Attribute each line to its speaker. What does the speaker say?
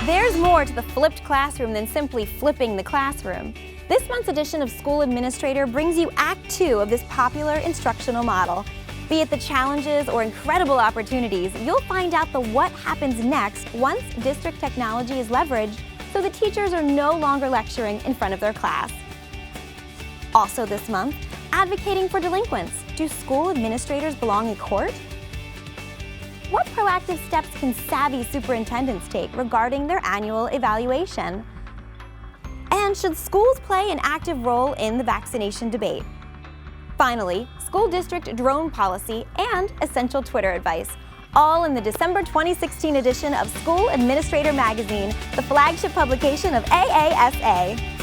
Speaker 1: There's more to the flipped classroom than simply flipping the classroom. This month's edition of School Administrator brings you Act 2 of this popular instructional model. Be it the challenges or incredible opportunities, you'll find out the what happens next once district technology is leveraged so the teachers are no longer lecturing in front of their class. Also this month, advocating for delinquents. Do school administrators belong in court? What proactive steps can savvy superintendents take regarding their annual evaluation? And should schools play an active role in the vaccination debate? Finally, school district drone policy and essential Twitter advice, all in the December 2016 edition of School Administrator Magazine, the flagship publication of AASA.